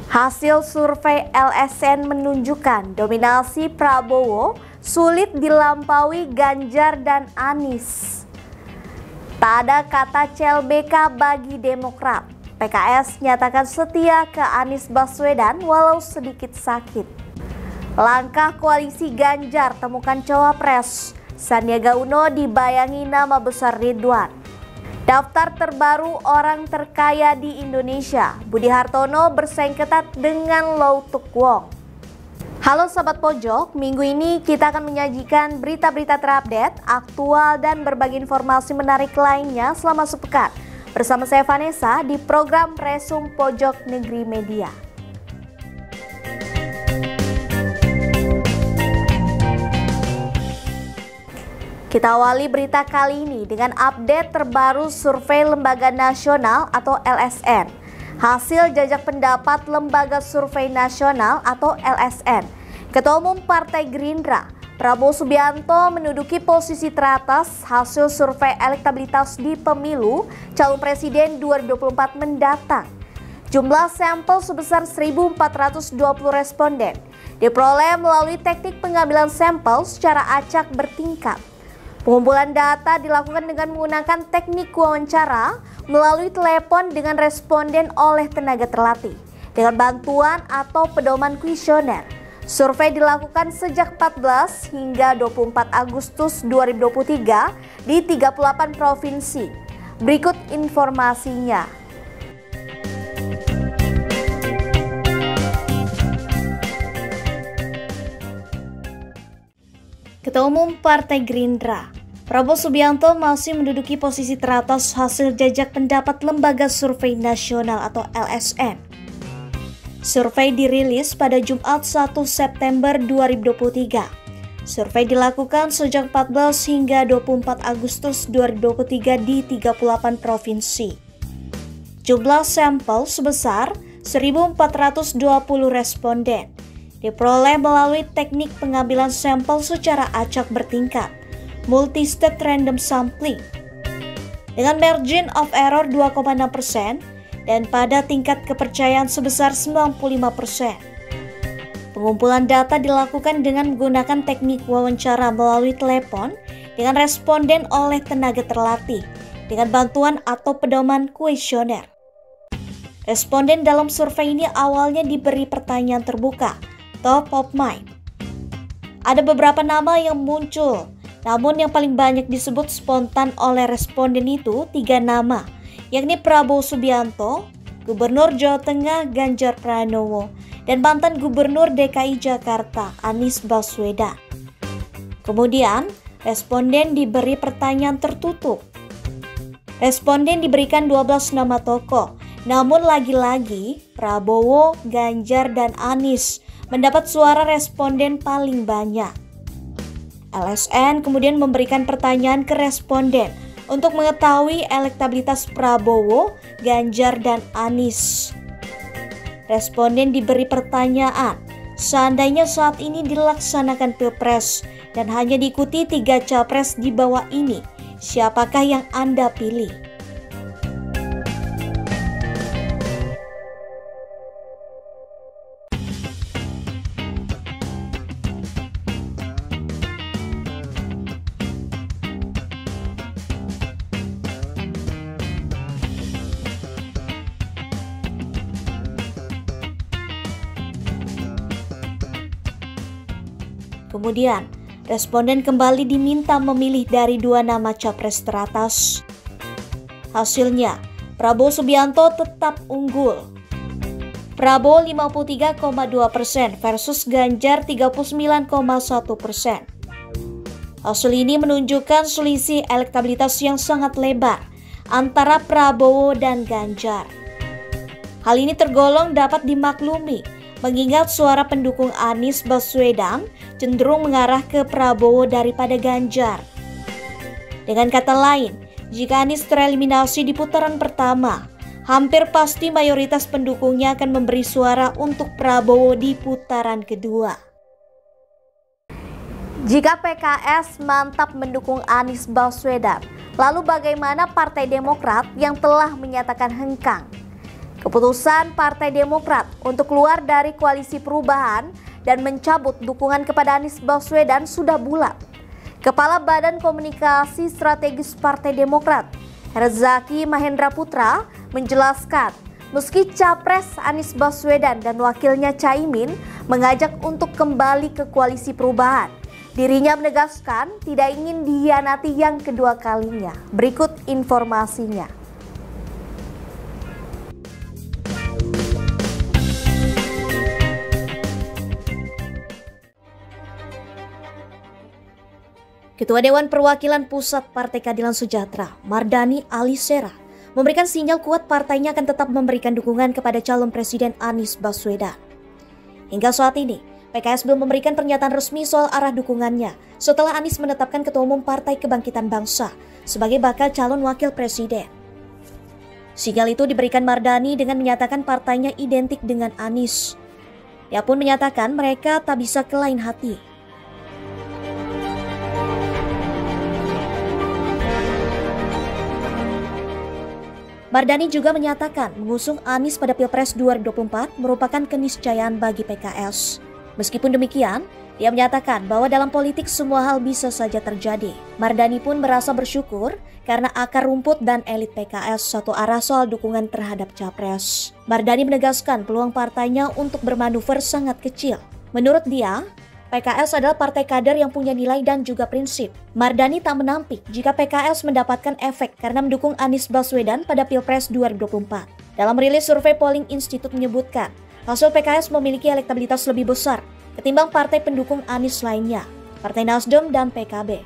Hasil survei LSN menunjukkan dominasi Prabowo sulit dilampaui Ganjar dan Anies. Tak ada kata CLBK bagi Demokrat. PKS nyatakan setia ke Anies Baswedan walau sedikit sakit. Langkah koalisi Ganjar temukan cawapres. Sandiaga Uno dibayangi nama besar Ridwan. Daftar terbaru orang terkaya di Indonesia, Budi Hartono bersaing ketat dengan Lau Tuk Wong. Halo Sobat Pojok, minggu ini kita akan menyajikan berita-berita terupdate, aktual dan berbagi informasi menarik lainnya selama sepekan. Bersama saya Vanessa di program Resum Pojok Negeri Media. Kita awali berita kali ini dengan update terbaru survei Lembaga Nasional atau LSN. Hasil jajak pendapat Lembaga Survei Nasional atau LSN. Ketua Umum Partai Gerindra, Prabowo Subianto menduduki posisi teratas hasil survei elektabilitas di pemilu calon presiden 2024 mendatang. Jumlah sampel sebesar 1.420 responden diperoleh melalui teknik pengambilan sampel secara acak bertingkat. Pengumpulan data dilakukan dengan menggunakan teknik wawancara melalui telepon dengan responden oleh tenaga terlatih dengan bantuan atau pedoman kuesioner. Survei dilakukan sejak 14 hingga 24 Agustus 2023 di 38 provinsi. Berikut informasinya. Ketua Umum Partai Gerindra, Prabowo Subianto masih menduduki posisi teratas hasil jajak pendapat Lembaga Survei Nasional atau LSN. Survei dirilis pada Jumat 1 September 2023. Survei dilakukan sejak 14 hingga 24 Agustus 2023 di 38 provinsi. Jumlah sampel sebesar 1.420 responden diperoleh melalui teknik pengambilan sampel secara acak bertingkat, multi-state random sampling, dengan margin of error 2,6% dan pada tingkat kepercayaan sebesar 95%. Pengumpulan data dilakukan dengan menggunakan teknik wawancara melalui telepon dengan responden oleh tenaga terlatih dengan bantuan atau pedoman kuesioner. Responden dalam survei ini awalnya diberi pertanyaan terbuka, top of mind. Ada beberapa nama yang muncul, namun yang paling banyak disebut spontan oleh responden itu 3 nama, yakni Prabowo Subianto, Gubernur Jawa Tengah Ganjar Pranowo, dan mantan Gubernur DKI Jakarta Anies Baswedan. Kemudian, responden diberi pertanyaan tertutup. Responden diberikan 12 nama tokoh, namun lagi-lagi Prabowo, Ganjar, dan Anies mendapat suara responden paling banyak. LSN kemudian memberikan pertanyaan ke responden untuk mengetahui elektabilitas Prabowo, Ganjar, dan Anies. Responden diberi pertanyaan, seandainya saat ini dilaksanakan Pilpres dan hanya diikuti 3 capres di bawah ini, siapakah yang Anda pilih? Kemudian, responden kembali diminta memilih dari 2 nama capres teratas. Hasilnya, Prabowo Subianto tetap unggul. Prabowo 53,2% versus Ganjar 39,1%. Hasil ini menunjukkan selisih elektabilitas yang sangat lebar antara Prabowo dan Ganjar. Hal ini tergolong dapat dimaklumi, mengingat suara pendukung Anies Baswedan cenderung mengarah ke Prabowo daripada Ganjar. Dengan kata lain, jika Anies tereliminasi di putaran pertama, hampir pasti mayoritas pendukungnya akan memberi suara untuk Prabowo di putaran kedua. Jika PKS mantap mendukung Anies Baswedan, lalu bagaimana Partai Demokrat yang telah menyatakan hengkang? Keputusan Partai Demokrat untuk keluar dari Koalisi Perubahan dan mencabut dukungan kepada Anies Baswedan sudah bulat. Kepala Badan Komunikasi Strategis Partai Demokrat, Herzaki Mahendra Putra, menjelaskan meski Capres Anies Baswedan dan wakilnya Caimin mengajak untuk kembali ke Koalisi Perubahan, dirinya menegaskan tidak ingin dikhianati yang kedua kalinya. Berikut informasinya. Ketua Dewan Perwakilan Pusat Partai Keadilan Sejahtera, Mardani Alisera, memberikan sinyal kuat partainya akan tetap memberikan dukungan kepada calon Presiden Anies Baswedan. Hingga saat ini, PKS belum memberikan pernyataan resmi soal arah dukungannya setelah Anies menetapkan Ketua Umum Partai Kebangkitan Bangsa sebagai bakal calon wakil presiden. Sinyal itu diberikan Mardani dengan menyatakan partainya identik dengan Anies. Dia pun menyatakan mereka tak bisa ke lain hati. Mardani juga menyatakan mengusung Anies pada Pilpres 2024 merupakan keniscayaan bagi PKS. Meskipun demikian, dia menyatakan bahwa dalam politik semua hal bisa saja terjadi. Mardani pun merasa bersyukur karena akar rumput dan elit PKS satu arah soal dukungan terhadap Capres. Mardani menegaskan peluang partainya untuk bermanuver sangat kecil. Menurut dia, PKS adalah partai kader yang punya nilai dan juga prinsip. Mardani tak menampik jika PKS mendapatkan efek karena mendukung Anies Baswedan pada Pilpres 2024. Dalam rilis survei Polling Institute menyebutkan, hasil PKS memiliki elektabilitas lebih besar ketimbang partai pendukung Anies lainnya, Partai Nasdem dan PKB.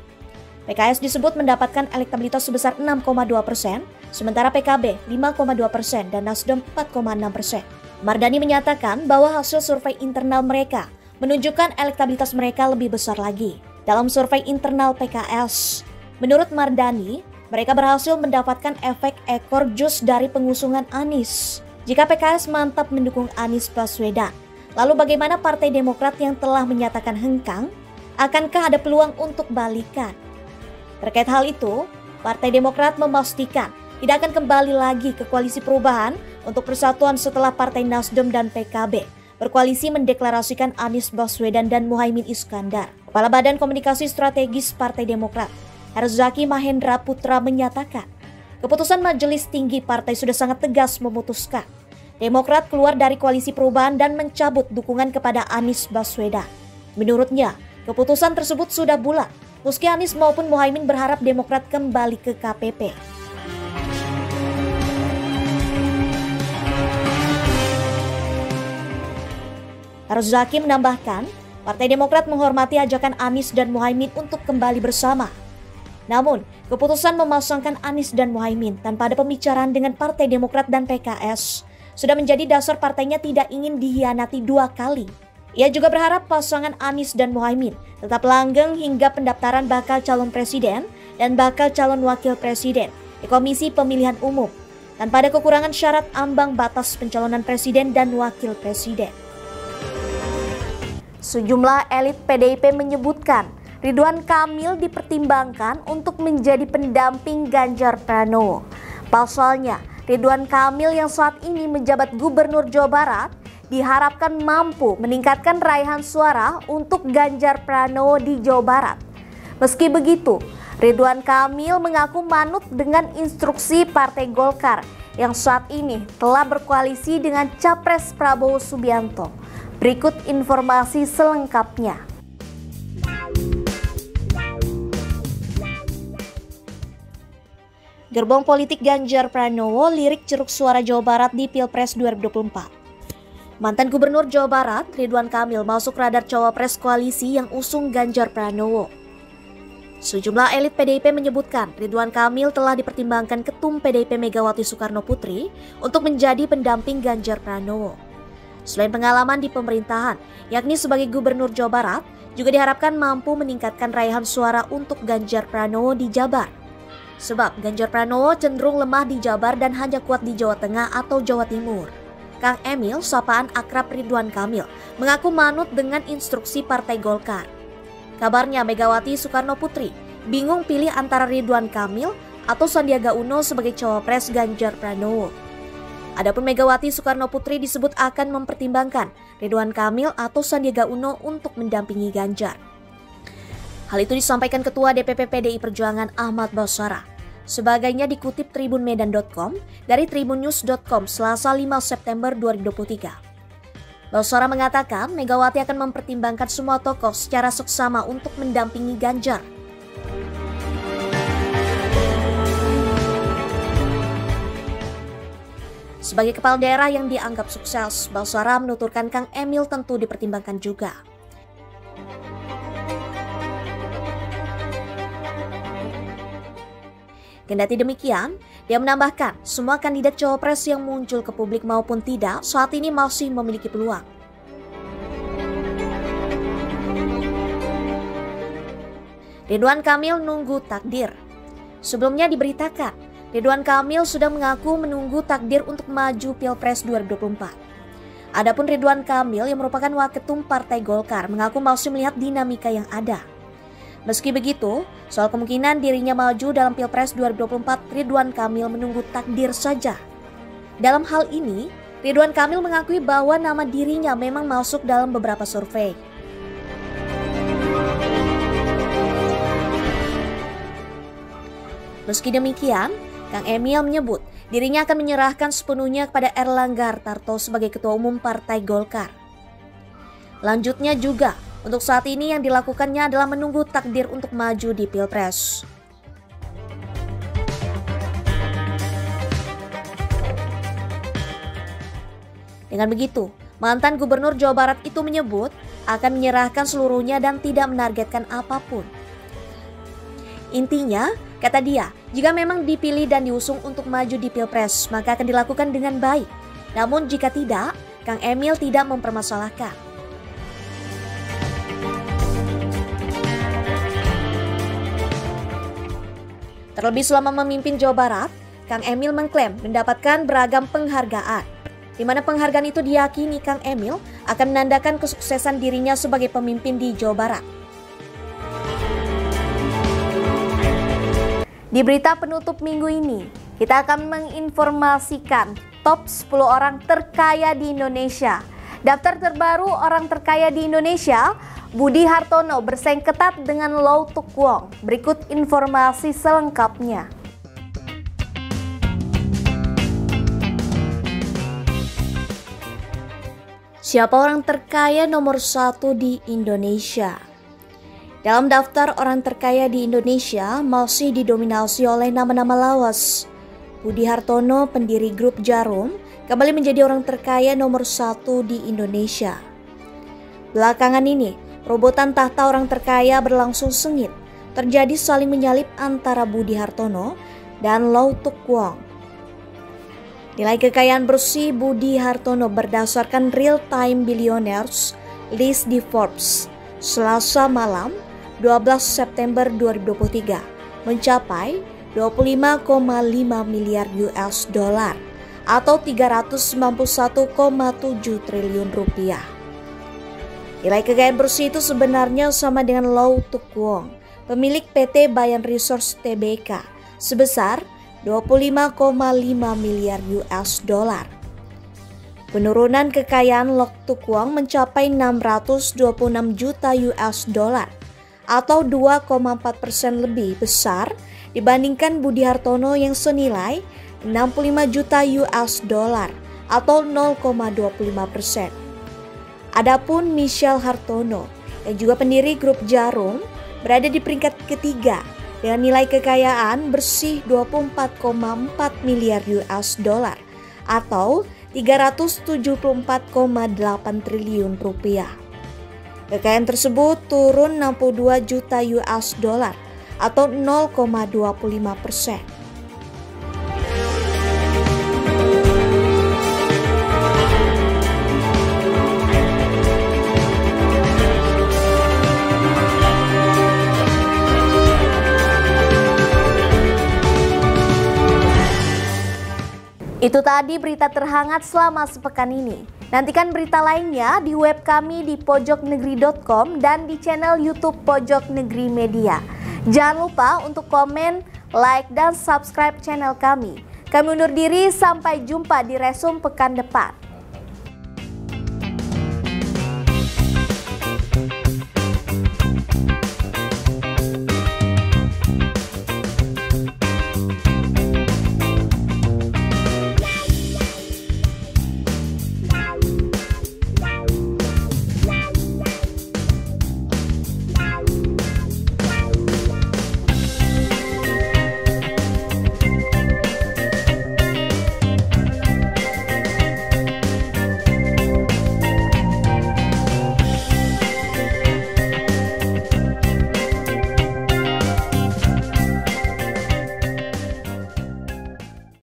PKS disebut mendapatkan elektabilitas sebesar 6,2%, sementara PKB 5,2% dan Nasdem 4,6%. Mardani menyatakan bahwa hasil survei internal mereka menunjukkan elektabilitas mereka lebih besar lagi. Dalam survei internal PKS, menurut Mardani, mereka berhasil mendapatkan efek ekor jus dari pengusungan Anies. Jika PKS mantap mendukung Anies Baswedan, lalu bagaimana Partai Demokrat yang telah menyatakan hengkang? Akankah ada peluang untuk balikan? Terkait hal itu, Partai Demokrat memastikan tidak akan kembali lagi ke Koalisi Perubahan untuk persatuan setelah Partai Nasdem dan PKB berkoalisi mendeklarasikan Anies Baswedan dan Muhaimin Iskandar. Kepala Badan Komunikasi Strategis Partai Demokrat, Herzaki Mahendra Putra menyatakan, keputusan Majelis Tinggi Partai sudah sangat tegas memutuskan Demokrat keluar dari Koalisi Perubahan dan mencabut dukungan kepada Anies Baswedan. Menurutnya, keputusan tersebut sudah bulat, meski Anies maupun Muhaimin berharap Demokrat kembali ke KPP. Herzaki menambahkan, Partai Demokrat menghormati ajakan Anies dan Muhaimin untuk kembali bersama. Namun, keputusan memasangkan Anies dan Muhaimin tanpa ada pembicaraan dengan Partai Demokrat dan PKS sudah menjadi dasar partainya tidak ingin dikhianati dua kali. Ia juga berharap pasangan Anies dan Muhaimin tetap langgeng hingga pendaftaran bakal calon presiden dan bakal calon wakil presiden di Komisi Pemilihan Umum, tanpa ada kekurangan syarat ambang batas pencalonan presiden dan wakil presiden. Sejumlah elit PDIP menyebutkan Ridwan Kamil dipertimbangkan untuk menjadi pendamping Ganjar Pranowo. Pasalnya, Ridwan Kamil yang saat ini menjabat Gubernur Jawa Barat diharapkan mampu meningkatkan raihan suara untuk Ganjar Pranowo di Jawa Barat. Meski begitu, Ridwan Kamil mengaku manut dengan instruksi Partai Golkar yang saat ini telah berkoalisi dengan Capres Prabowo Subianto. Berikut informasi selengkapnya. Gerbong politik Ganjar Pranowo lirik ceruk suara Jawa Barat di Pilpres 2024. Mantan Gubernur Jawa Barat, Ridwan Kamil masuk radar cawapres koalisi yang usung Ganjar Pranowo. Sejumlah elit PDIP menyebutkan Ridwan Kamil telah dipertimbangkan Ketum PDIP Megawati Soekarno Putri untuk menjadi pendamping Ganjar Pranowo. Selain pengalaman di pemerintahan, yakni sebagai Gubernur Jawa Barat, juga diharapkan mampu meningkatkan raihan suara untuk Ganjar Pranowo di Jabar. Sebab Ganjar Pranowo cenderung lemah di Jabar dan hanya kuat di Jawa Tengah atau Jawa Timur. Kang Emil, sapaan akrab Ridwan Kamil, mengaku manut dengan instruksi Partai Golkar. Kabarnya Megawati Soekarno Putri bingung pilih antara Ridwan Kamil atau Sandiaga Uno sebagai cawapres Ganjar Pranowo. Adapun Megawati Soekarnoputri disebut akan mempertimbangkan Ridwan Kamil atau Sandiaga Uno untuk mendampingi Ganjar. Hal itu disampaikan Ketua DPP PDI Perjuangan Ahmad Basara. Sebagainya dikutip tribunmedan.com dari tribunnews.com Selasa 5 September 2023. Basara mengatakan Megawati akan mempertimbangkan semua tokoh secara seksama untuk mendampingi Ganjar. Sebagai kepala daerah yang dianggap sukses, Basara menuturkan Kang Emil tentu dipertimbangkan juga. Kendati demikian, dia menambahkan semua kandidat cawapres yang muncul ke publik maupun tidak saat ini masih memiliki peluang. Ridwan Kamil nunggu takdir. Sebelumnya diberitakan, Ridwan Kamil sudah mengaku menunggu takdir untuk maju Pilpres 2024. Adapun Ridwan Kamil yang merupakan Waketum Partai Golkar mengaku masih melihat dinamika yang ada. Meski begitu, soal kemungkinan dirinya maju dalam Pilpres 2024, Ridwan Kamil menunggu takdir saja. Dalam hal ini, Ridwan Kamil mengakui bahwa nama dirinya memang masuk dalam beberapa survei. Meski demikian, Kang Emil menyebut dirinya akan menyerahkan sepenuhnya kepada Erlangga Hartarto sebagai Ketua Umum Partai Golkar. Lanjutnya juga, untuk saat ini yang dilakukannya adalah menunggu takdir untuk maju di Pilpres. Dengan begitu, mantan Gubernur Jawa Barat itu menyebut akan menyerahkan seluruhnya dan tidak menargetkan apapun. Intinya, kata dia, jika memang dipilih dan diusung untuk maju di Pilpres, maka akan dilakukan dengan baik. Namun jika tidak, Kang Emil tidak mempermasalahkan. Terlebih selama memimpin Jawa Barat, Kang Emil mengklaim mendapatkan beragam penghargaan, di mana penghargaan itu diyakini Kang Emil akan menandakan kesuksesan dirinya sebagai pemimpin di Jawa Barat. Di berita penutup minggu ini, kita akan menginformasikan top 10 orang terkaya di Indonesia. Daftar terbaru orang terkaya di Indonesia, Budi Hartono bersaing ketat dengan Lau Tuk Wong. Berikut informasi selengkapnya. Siapa orang terkaya nomor 1 di Indonesia? Dalam daftar orang terkaya di Indonesia masih didominasi oleh nama-nama lawas. Budi Hartono, pendiri grup Jarum, kembali menjadi orang terkaya nomor 1 di Indonesia. Belakangan ini, perebutan tahta orang terkaya berlangsung sengit. Terjadi saling menyalip antara Budi Hartono dan Lau Tuk Wong. Nilai kekayaan bersih Budi Hartono berdasarkan Real Time Billionaires list di Forbes Selasa malam 12 September 2023 mencapai 25,5 miliar US dollar atau 391,7 triliun rupiah. Nilai kekayaan bersih itu sebenarnya sama dengan Lau Tuk Wong, pemilik PT Bayan Resource Tbk, sebesar 25,5 miliar US dollar. Penurunan kekayaan Lau Tuk Wong mencapai 626 juta US dollar atau 2,4% lebih besar dibandingkan Budi Hartono yang senilai 65 juta US dollar atau 0,25%. Adapun Michelle Hartono yang juga pendiri grup Jarum berada di peringkat ketiga dengan nilai kekayaan bersih 24,4 miliar US dollar atau 374,8 triliun rupiah. Kekayaan tersebut turun 62 juta US dollar atau 0,25%. Itu tadi berita terhangat selama sepekan ini. Nantikan berita lainnya di web kami di pojoknegeri.com dan di channel YouTube Pojok Negeri Media. Jangan lupa untuk komen, like, dan subscribe channel kami. Kami undur diri, sampai jumpa di Resum pekan depan.